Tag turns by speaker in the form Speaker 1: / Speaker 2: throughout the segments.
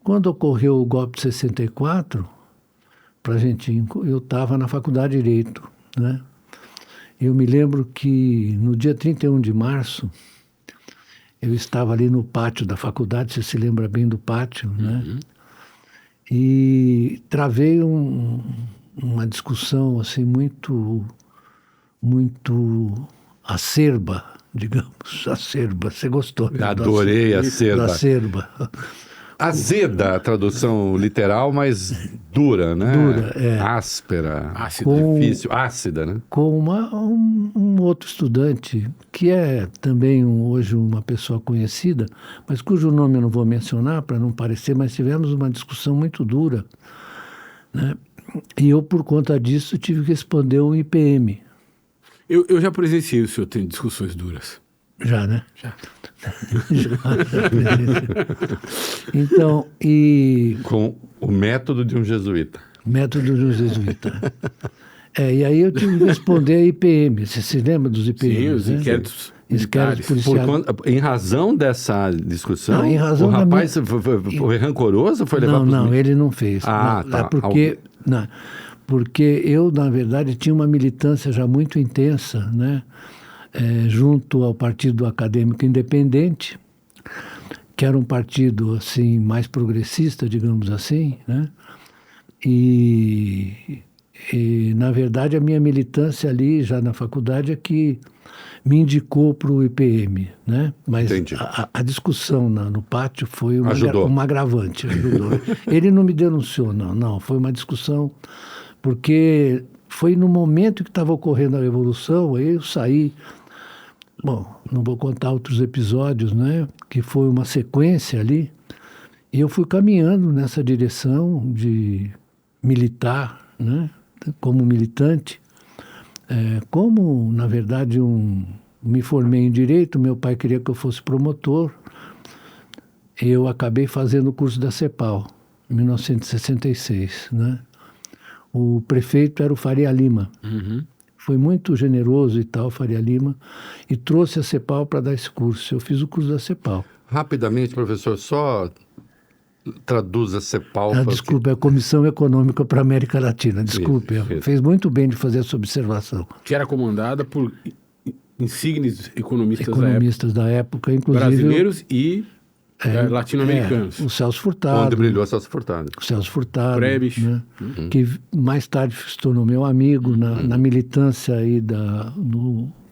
Speaker 1: Quando ocorreu o golpe de 64, eu estava na faculdade de Direito, né? Eu me lembro que no dia 31 de março, eu estava ali no pátio da faculdade, você se lembra bem do pátio, né? E travei uma discussão assim muito acerba, digamos, acerba. Você gostou?
Speaker 2: Adorei acerba.
Speaker 1: Acerba.
Speaker 2: Azeda, a tradução literal, mas dura, né?
Speaker 1: Dura, é.
Speaker 2: Áspera, difícil, ácida, né?
Speaker 1: Com um outro estudante, que é também hoje uma pessoa conhecida, mas cujo nome eu não vou mencionar para não parecer, mas tivemos uma discussão muito dura, né? E eu, por conta disso, tive que responder um IPM.
Speaker 3: Eu já presenciei o senhor tendo discussões duras.
Speaker 1: Já, né?
Speaker 3: Já.
Speaker 1: Então,
Speaker 2: com o método de um jesuíta.
Speaker 1: Método de um jesuíta. E aí eu tive que responder a IPM. Você se lembra dos IPM?
Speaker 3: Sim, os inquéritos
Speaker 1: policiais.
Speaker 2: Em razão dessa discussão,
Speaker 1: não, em razão
Speaker 2: o rapaz foi rancoroso? Foi levado
Speaker 1: não, ele não fez.
Speaker 2: Ah,
Speaker 1: não,
Speaker 2: tá.
Speaker 1: Porque eu, na verdade, tinha uma militância já muito intensa, né? Junto ao Partido Acadêmico Independente, que era um partido assim mais progressista, digamos assim, né? E na verdade a minha militância ali já na faculdade é que me indicou para o IPM, né? Mas a discussão no pátio foi uma agravante, ajudou. Ele não me denunciou, não, foi uma discussão porque foi no momento que estava ocorrendo a Revolução, aí eu saí. Bom, não vou contar outros episódios, né? Que foi uma sequência ali. E eu fui caminhando nessa direção de militar, né? Como militante. Como, na verdade, me formei em Direito, meu pai queria que eu fosse promotor. Eu acabei fazendo o curso da CEPAL, em 1966, né? O prefeito era o Faria Lima.
Speaker 3: Uhum.
Speaker 1: Foi muito generoso e tal, Faria Lima, e trouxe a CEPAL para dar esse curso. Eu fiz o curso da CEPAL.
Speaker 2: Rapidamente, professor, só traduz a CEPAL.
Speaker 1: Desculpe, é a Comissão Econômica para a América Latina. Desculpe,
Speaker 2: isso.
Speaker 1: Fez muito bem de fazer essa observação.
Speaker 3: Que era comandada por insígnios
Speaker 1: economistas da época, inclusive
Speaker 3: brasileiros e latino-americanos.
Speaker 1: O Celso Furtado.
Speaker 2: Onde brilhou Celso Furtado.
Speaker 1: O Celso Furtado.
Speaker 3: Prebisch.
Speaker 1: Né? Que mais tarde se tornou meu amigo na militância aí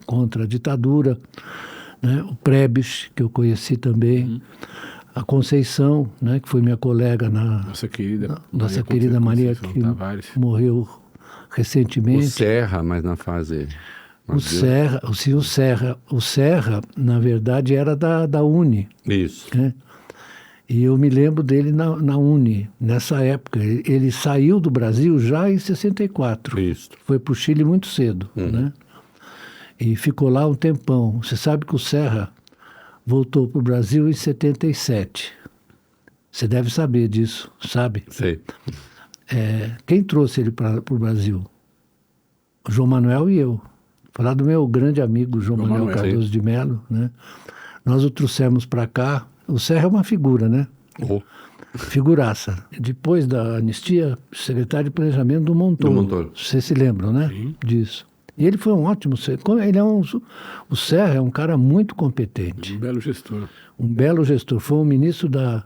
Speaker 1: contra a ditadura. Né? O Prebisch, que eu conheci também. A Conceição, né? Que foi minha colega
Speaker 3: nossa querida
Speaker 1: Maria, que
Speaker 3: Tavares.
Speaker 1: morreu recentemente.
Speaker 2: O Serra, mas na fase...
Speaker 1: O Serra, na verdade, era da Uni.
Speaker 2: Isso.
Speaker 1: Né? E eu me lembro dele na Uni, nessa época. Ele saiu do Brasil já em 64.
Speaker 2: Isso.
Speaker 1: Foi para o Chile muito cedo, né? E ficou lá um tempão. Você sabe que o Serra voltou para o Brasil em 77. Você deve saber disso, sabe?
Speaker 2: Sei.
Speaker 1: Quem trouxe ele para o Brasil? O João Manuel e eu. Falar do meu grande amigo João Manuel Cardoso de Mello, né? Nós o trouxemos para cá. O Serra é uma figura, né? Figuraça. Depois da anistia, secretário de Planejamento do Montoro. Vocês se lembram, né?
Speaker 3: Sim.
Speaker 1: Disso. E ele foi um ótimo... O Serra é um cara muito competente.
Speaker 3: Um belo gestor.
Speaker 1: Um belo gestor. Foi um ministro da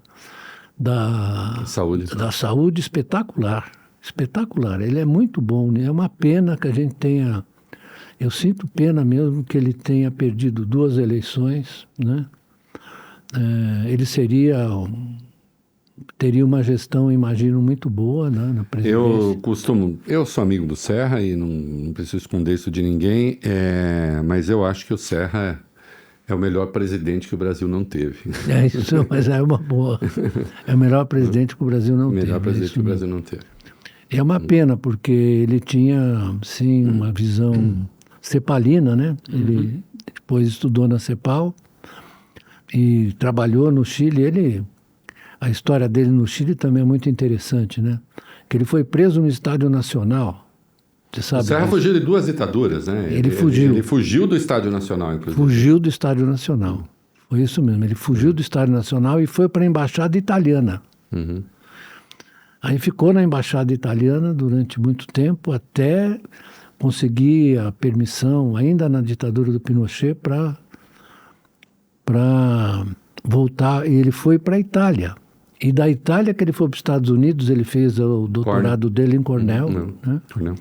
Speaker 1: saúde espetacular. Espetacular. Ele é muito bom, né? É uma pena que a gente tenha... Eu sinto pena mesmo que ele tenha perdido 2 eleições, né? Ele teria uma gestão, imagino, muito boa, né, na presidência.
Speaker 2: Eu sou amigo do Serra e não preciso esconder isso de ninguém, mas eu acho que o Serra é o melhor presidente que o Brasil não teve.
Speaker 1: Isso, mas é uma boa. É o melhor presidente que o Brasil não teve.
Speaker 2: O melhor presidente que o Brasil não teve.
Speaker 1: É uma pena, porque ele tinha, sim, uma visão cepalina, né? Ele depois estudou na CEPAL e trabalhou no Chile. A história dele no Chile também é muito interessante, né? Que ele foi preso no Estádio Nacional. Você sabe?
Speaker 2: O Serra fugiu de 2 ditaduras, né?
Speaker 1: Ele fugiu.
Speaker 2: Ele fugiu do Estádio Nacional, inclusive.
Speaker 1: Fugiu do Estádio Nacional. Foi isso mesmo. Ele fugiu do Estádio Nacional e foi para a Embaixada Italiana.
Speaker 2: Uhum.
Speaker 1: Aí ficou na embaixada italiana durante muito tempo, até conseguir a permissão, ainda na ditadura do Pinochet, para voltar. E ele foi para a Itália. E da Itália que ele foi para os Estados Unidos, ele fez o doutorado dele em Cornell. Né?
Speaker 2: Cornell.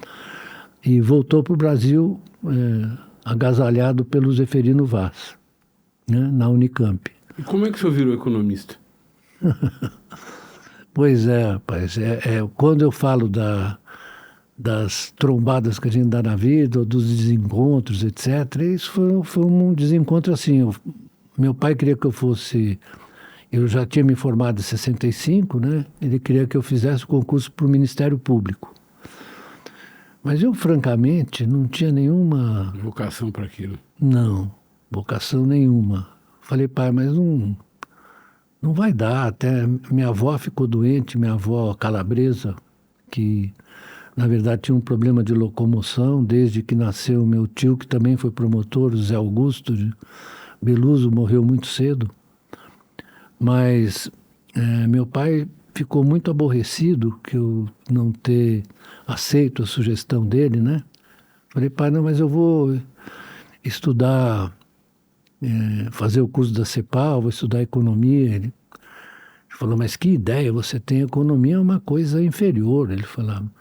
Speaker 1: E voltou para o Brasil, agasalhado pelo Zeferino Vaz, né? Na Unicamp.
Speaker 3: E como é que o senhor virou economista?
Speaker 1: Pois é, rapaz. Quando eu falo das trombadas que a gente dá na vida, ou dos desencontros, etc., isso foi um desencontro assim. Meu pai queria que eu fosse... Eu já tinha me formado em 65, né? Ele queria que eu fizesse o concurso para o Ministério Público. Mas eu, francamente, não tinha nenhuma...
Speaker 3: Vocação para aquilo.
Speaker 1: Não, vocação nenhuma. Falei, pai, mas não vai dar. Até minha avó ficou doente, minha avó calabresa, que na verdade tinha um problema de locomoção desde que nasceu meu tio, que também foi promotor, Zé Augusto Beluso, morreu muito cedo. Mas meu pai ficou muito aborrecido que eu não ter aceito a sugestão dele, né? Falei, pai, não, mas eu vou estudar, fazer o curso da CEPAL, vou estudar economia. Ele falou, mas que ideia, você tem, economia é uma coisa inferior. Ele falava,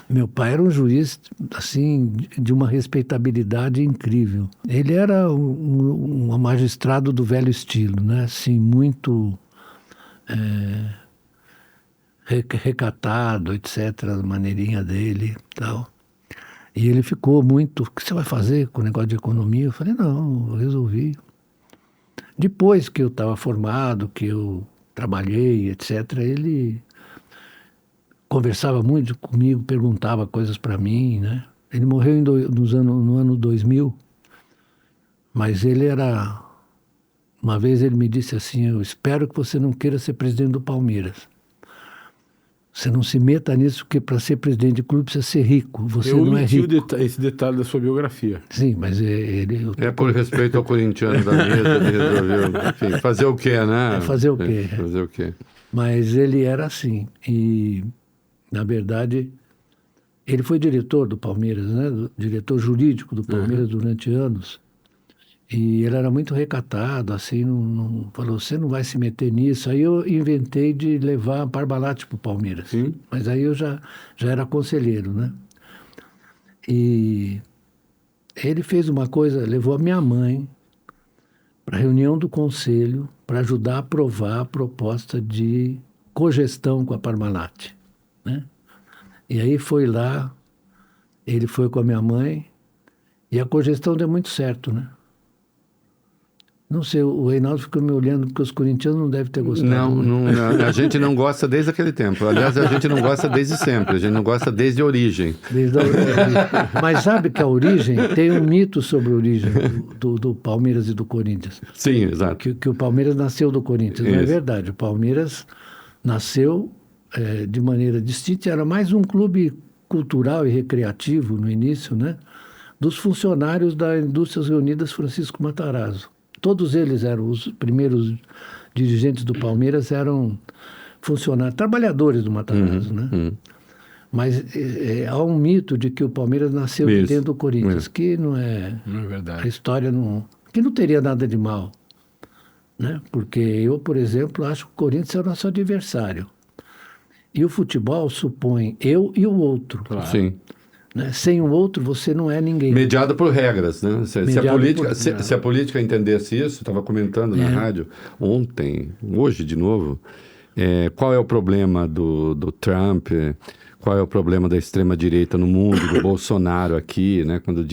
Speaker 1: meu pai era um juiz, assim, de uma respeitabilidade incrível. Ele era um magistrado do velho estilo, né? Assim, muito recatado, etc., a maneirinha dele e tal. E ele ficou muito... O que você vai fazer com o negócio de economia? Eu falei, não, eu resolvi. Depois que eu estava formado, que eu trabalhei, etc., ele conversava muito comigo, perguntava coisas para mim, né? Ele morreu no ano 2000, mas ele era... Uma vez ele me disse assim, eu espero que você não queira ser presidente do Palmeiras. Você não se meta nisso, porque para ser presidente de clube precisa ser rico. Você não é rico.
Speaker 3: Esse detalhe da sua biografia.
Speaker 1: Sim, mas ele...
Speaker 2: Por respeito ao corintiano da mesa, ele resolveu, enfim, fazer o quê, né?
Speaker 1: Fazer o quê?
Speaker 2: Fazer o quê?
Speaker 1: Mas ele era assim. E, na verdade, ele foi diretor do Palmeiras, né? Diretor jurídico do Palmeiras durante anos. E ele era muito recatado, assim, falou, você não vai se meter nisso. Aí eu inventei de levar a Parmalat para o Palmeiras.
Speaker 3: Sim.
Speaker 1: Mas aí eu já era conselheiro, né? E ele fez uma coisa, levou a minha mãe para a reunião do conselho para ajudar a aprovar a proposta de cogestão com a Parmalat, né? E aí foi lá, ele foi com a minha mãe e a cogestão deu muito certo, né? Não sei, o Reinaldo ficou me olhando porque os corintianos não devem ter gostado.
Speaker 2: Não, a gente não gosta desde aquele tempo. Aliás, a gente não gosta desde sempre. A gente não gosta desde a origem.
Speaker 1: Desde a origem. Mas sabe que a origem, tem um mito sobre a origem do Palmeiras e do Corinthians.
Speaker 2: Sim, exato.
Speaker 1: Que o Palmeiras nasceu do Corinthians. Não é verdade. O Palmeiras nasceu de maneira distinta. Era mais um clube cultural e recreativo no início, né? Dos funcionários da Indústrias Reunidas Francisco Matarazzo. Todos eles eram os primeiros dirigentes do Palmeiras, eram funcionários, trabalhadores do Matarazzo, né? Mas há um mito de que o Palmeiras nasceu de dentro do Corinthians, que não é
Speaker 3: verdade.
Speaker 1: A história não... Que não teria nada de mal, né? Porque eu, por exemplo, acho que o Corinthians é o nosso adversário. E o futebol supõe eu e o outro.
Speaker 2: Claro. Sim.
Speaker 1: Né? Sem o outro, você não é ninguém.
Speaker 2: Mediado por regras, né? Se a política entendesse isso, estava comentando na rádio ontem, hoje de novo, qual é o problema do Trump, qual é o problema da extrema-direita no mundo, do Bolsonaro aqui, né? Quando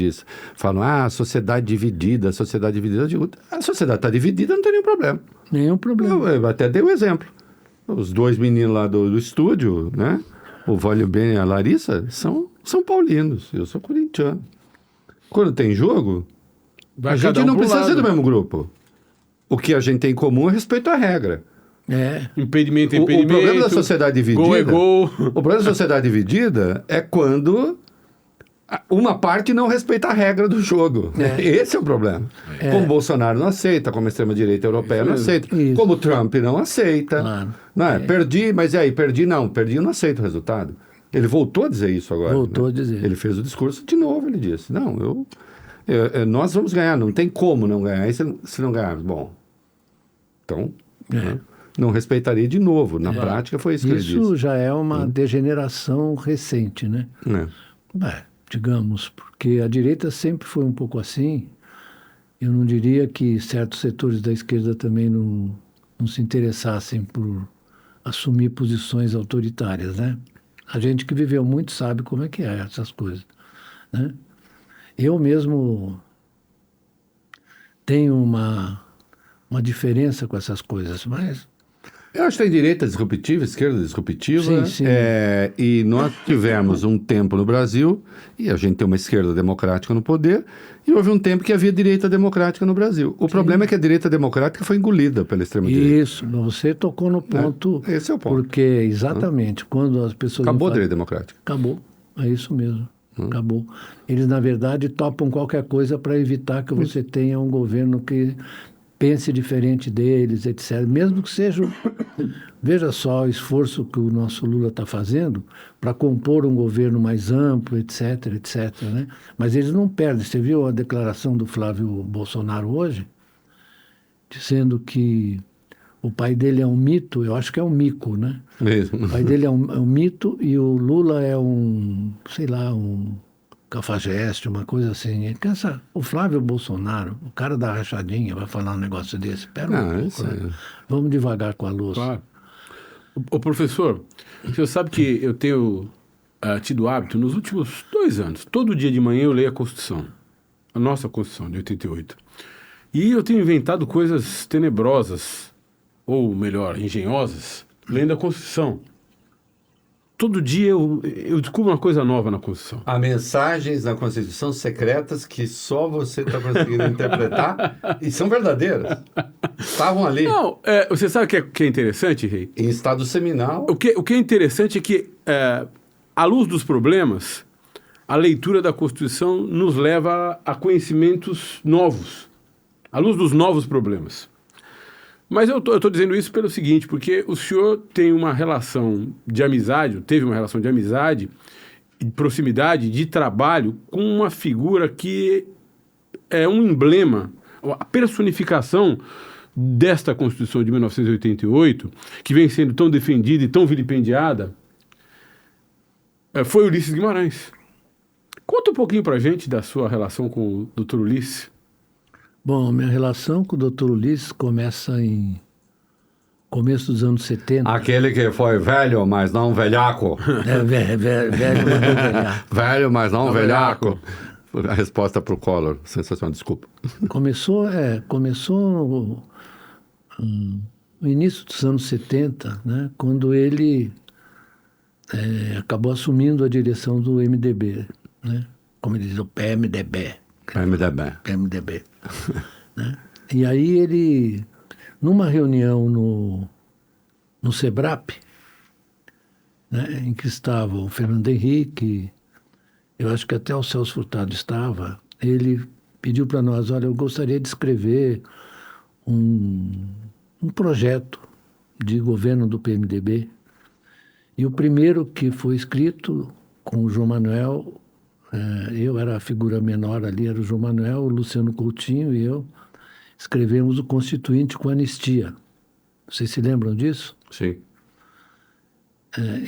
Speaker 2: falam, a sociedade dividida, eu digo, a sociedade está dividida, não tem nenhum problema.
Speaker 1: Nenhum problema.
Speaker 2: Eu até dei um exemplo. Os dois meninos lá do estúdio, né? O Vólio Ben e a Larissa, são paulinos, eu sou corintiano. Quando tem jogo, a gente não precisa ser do mesmo grupo. O que a gente tem em comum é respeito à regra.
Speaker 3: Impedimento é impedimento.
Speaker 2: O problema da sociedade dividida...
Speaker 3: Gol é gol.
Speaker 2: O problema da sociedade dividida é quando uma parte não respeita a regra do jogo. Esse é o problema. Como o Bolsonaro não aceita, como a extrema-direita europeia não aceita, como o Trump não aceita.
Speaker 1: Claro.
Speaker 2: Não perdi, mas e aí? Perdi, eu não aceito o resultado. Ele voltou a dizer isso agora.
Speaker 1: Voltou a dizer.
Speaker 2: Ele fez o discurso de novo, ele disse, nós vamos ganhar, não tem como não ganhar. E se não ganharmos, bom, então não respeitaria de novo. Na prática foi isso que ele disse.
Speaker 1: Isso já é uma degeneração recente, né? Digamos, porque a direita sempre foi um pouco assim. Eu não diria que certos setores da esquerda também não se interessassem por assumir posições autoritárias, né? A gente que viveu muito sabe como é que é essas coisas, né? Eu mesmo tenho uma diferença com essas coisas, mas...
Speaker 2: Eu acho que tem direita disruptiva, esquerda disruptiva.
Speaker 1: Sim.
Speaker 2: E nós tivemos um tempo no Brasil, e a gente tem uma esquerda democrática no poder, e houve um tempo que havia direita democrática no Brasil. O problema é que a direita democrática foi engolida pela extrema-direita.
Speaker 1: Isso, você tocou no ponto.
Speaker 2: Esse é o ponto.
Speaker 1: Porque, exatamente, quando as pessoas...
Speaker 2: Acabou a direita democrática.
Speaker 1: Acabou, é isso mesmo. Acabou. Eles, na verdade, topam qualquer coisa para evitar que você tenha um governo que pense diferente deles, etc. Mesmo que seja... Veja só o esforço que o nosso Lula está fazendo para compor um governo mais amplo, etc., né? Mas eles não perdem. Você viu a declaração do Flávio Bolsonaro hoje? Dizendo que o pai dele é um mito, eu acho que é um mico, né?
Speaker 2: Mesmo.
Speaker 1: O pai dele é um mito e o Lula é um cafajeste, uma coisa assim. O Flávio Bolsonaro, o cara da rachadinha, vai falar um negócio desse. Espera um pouco, né? Vamos devagar com a luz.
Speaker 3: Claro. Ô, professor, você sabe que eu tenho tido hábito nos últimos 2 anos. Todo dia de manhã eu leio a Constituição. A nossa Constituição, de 88. E eu tenho inventado coisas tenebrosas, ou melhor, engenhosas, lendo a Constituição. Todo dia eu descubro uma coisa nova na Constituição.
Speaker 2: Há mensagens na Constituição secretas que só você está conseguindo interpretar e são verdadeiras. Estavam ali.
Speaker 3: Não, você sabe o que é interessante, Rei?
Speaker 2: Em estado seminal.
Speaker 3: O que é interessante é que, à luz dos problemas, a leitura da Constituição nos leva a conhecimentos novos, à luz dos novos problemas. Mas eu estou dizendo isso pelo seguinte, porque o senhor tem uma relação de amizade, teve uma relação de amizade, de proximidade, de trabalho com uma figura que é um emblema, a personificação desta Constituição de 1988, que vem sendo tão defendida e tão vilipendiada, foi Ulisses Guimarães. Conta um pouquinho para a gente da sua relação com o Dr. Ulisses.
Speaker 1: Bom, minha relação com o Dr. Ulisses começa em começo dos anos 70.
Speaker 2: Aquele que foi velho, mas não velhaco.
Speaker 1: Velho, mas não velhaco.
Speaker 2: Velho, mas não velhaco. A resposta para o Collor. Sensacional, desculpa.
Speaker 1: Começou no início dos anos 70, né, quando ele acabou assumindo a direção do MDB, né, como ele diz, o PMDB. PMDB. Né? E aí ele, numa reunião no SEBRAP, né, em que estavam o Fernando Henrique, eu acho que até o Celso Furtado estava, ele pediu para nós, olha, eu gostaria de escrever um projeto de governo do PMDB. E o primeiro que foi escrito com o João Manuel, eu era a figura menor ali, era o João Manuel, o Luciano Coutinho e eu, escrevemos o Constituinte com anistia. Vocês se lembram disso?
Speaker 2: Sim.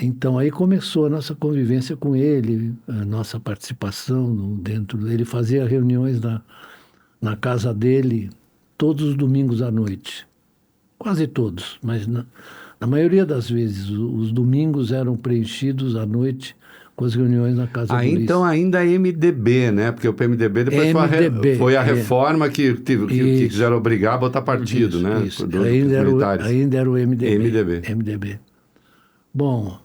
Speaker 1: Então aí começou a nossa convivência com ele, a nossa participação dentro dele. Ele fazia reuniões na casa dele todos os domingos à noite. Quase todos, mas na maioria das vezes os domingos eram preenchidos à noite com as reuniões na casa do Ulisses.
Speaker 2: Então ainda é MDB, né? Porque o PMDB depois foi a reforma que quiseram obrigar a botar partido,
Speaker 1: isso,
Speaker 2: né?
Speaker 1: Isso. Ainda era o MDB. Bom,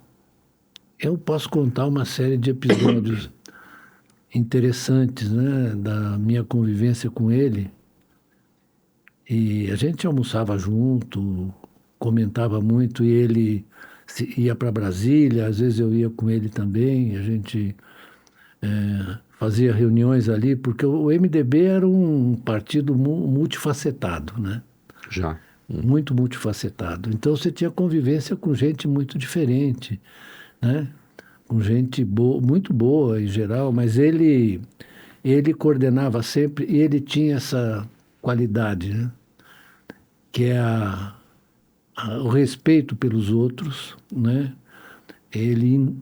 Speaker 1: eu posso contar uma série de episódios interessantes, né, da minha convivência com ele. E a gente almoçava junto, comentava muito, e ele ia para Brasília, às vezes eu ia com ele também, a gente fazia reuniões ali, porque o MDB era um partido multifacetado, né?
Speaker 2: Já.
Speaker 1: Muito multifacetado. Então você tinha convivência com gente muito diferente, né? Com gente boa, muito boa em geral, mas ele coordenava sempre e ele tinha essa qualidade, né? Que é o respeito pelos outros, né? Ele,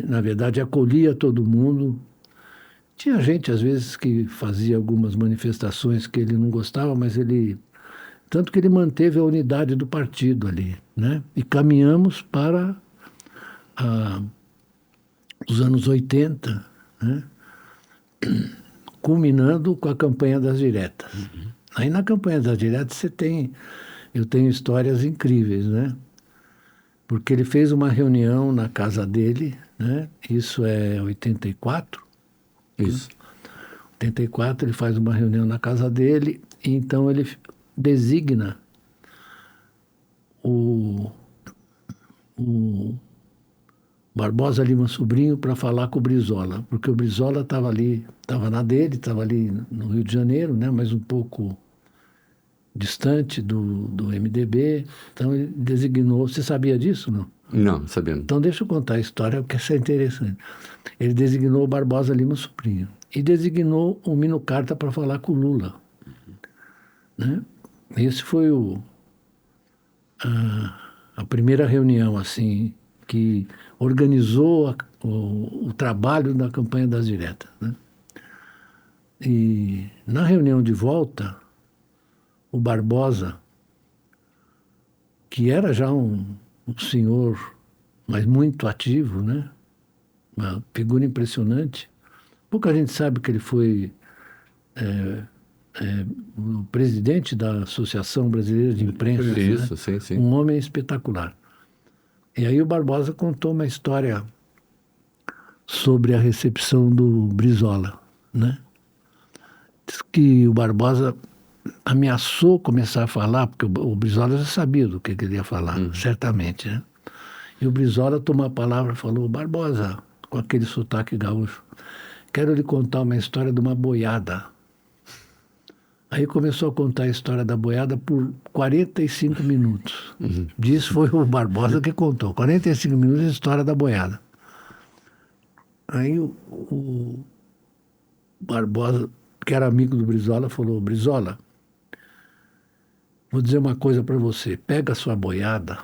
Speaker 1: na verdade, acolhia todo mundo. Tinha gente, às vezes, que fazia algumas manifestações que ele não gostava, mas ele... Tanto que ele manteve a unidade do partido ali, né? E caminhamos para os anos 80, né? Culminando com a campanha das diretas. Aí na campanha das diretas eu tenho histórias incríveis, né? Porque ele fez uma reunião na casa dele, né? Isso é 84.
Speaker 2: Isso.
Speaker 1: 84, ele faz uma reunião na casa dele, e então ele designa o Barbosa Lima Sobrinho para falar com o Brizola, porque o Brizola estava ali, estava na dele, estava ali no Rio de Janeiro, né? Mas um pouco distante do MDB, então ele designou... Você sabia disso, não?
Speaker 2: Não, sabia.
Speaker 1: Então deixa eu contar a história, porque isso é interessante. Ele designou o Barbosa Lima Sobrinho e designou o Mino Carta para falar com o Lula, né? Esse foi a primeira reunião, assim, que organizou o trabalho da campanha das diretas, né? E na reunião de volta, o Barbosa, que era já um senhor, mas muito ativo, né? Uma figura impressionante. Pouca gente sabe que ele foi o presidente da Associação Brasileira de Imprensa.
Speaker 2: Isso,
Speaker 1: né?
Speaker 2: sim, sim.
Speaker 1: Um homem espetacular. E aí o Barbosa contou uma história sobre a recepção do Brizola, né? Diz que o Barbosa ameaçou começar a falar, porque o Brizola já sabia do que ele ia falar, certamente, né? E o Brizola tomou a palavra e falou: Barbosa, com aquele sotaque gaúcho, quero lhe contar uma história de uma boiada. Aí começou a contar a história da boiada por 45 minutos. Disso foi o Barbosa que contou. 45 minutos a história da boiada. Aí o Barbosa, que era amigo do Brizola, falou: Brizola, vou dizer uma coisa para você. Pega a sua boiada.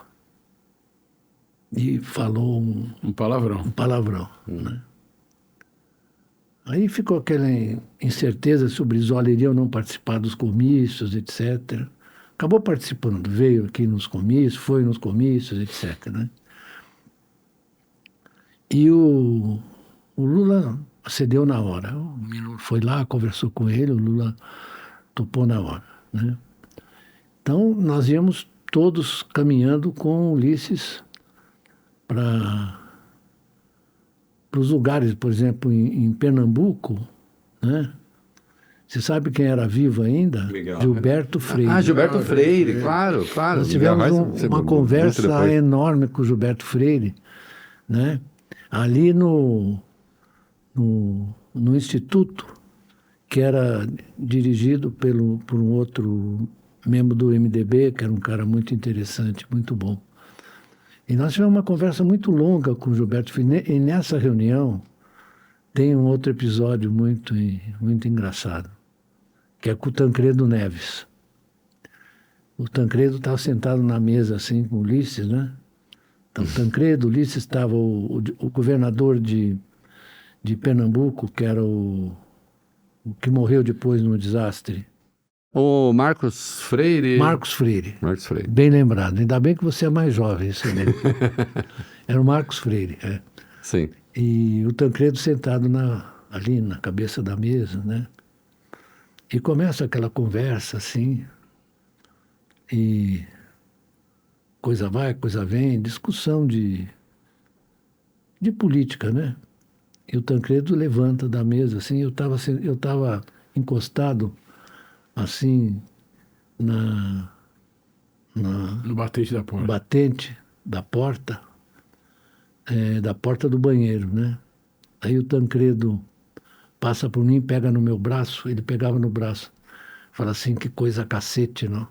Speaker 1: E falou
Speaker 3: um palavrão.
Speaker 1: Um palavrão, né? Aí ficou aquela incerteza se o Brizola iria ou não participar dos comícios, etc. Acabou participando, veio aqui nos comícios, foi nos comícios, etc. Né? E o Lula cedeu na hora. O Mino foi lá, conversou com ele, o Lula topou na hora. Né? Então, nós íamos todos caminhando com o Ulisses para os lugares, por exemplo, em Pernambuco, né? Você sabe quem era vivo ainda?
Speaker 3: Legal.
Speaker 1: Gilberto Freire.
Speaker 2: Gilberto Freire, claro.
Speaker 1: Nós tivemos uma conversa enorme com o Gilberto Freire, né? Ali no Instituto, que era dirigido por um outro membro do MDB, que era um cara muito interessante, muito bom. E nós tivemos uma conversa muito longa com o Gilberto Freire. E nessa reunião tem um outro episódio muito, muito engraçado, que é com o Tancredo Neves. O Tancredo estava sentado na mesa assim com o Ulisses, né? Então, o Tancredo, Ulisses, estava o governador de Pernambuco, que era o que morreu depois no desastre.
Speaker 2: O Marcos Freire.
Speaker 1: Marcos Freire.
Speaker 2: Marcos Freire.
Speaker 1: Bem lembrado. Ainda bem que você é mais jovem, isso mesmo. Era o Marcos Freire. É.
Speaker 2: Sim.
Speaker 1: E o Tancredo sentado ali na cabeça da mesa, né? E começa aquela conversa assim, e coisa vai, coisa vem, discussão de política, né? E o Tancredo levanta da mesa, assim, eu estava encostado, assim,
Speaker 3: no batente da porta.
Speaker 1: Batente da porta, da porta do banheiro, né? Aí o Tancredo passa por mim, pega no meu braço, ele pegava no braço. Fala assim, que coisa cacete, não?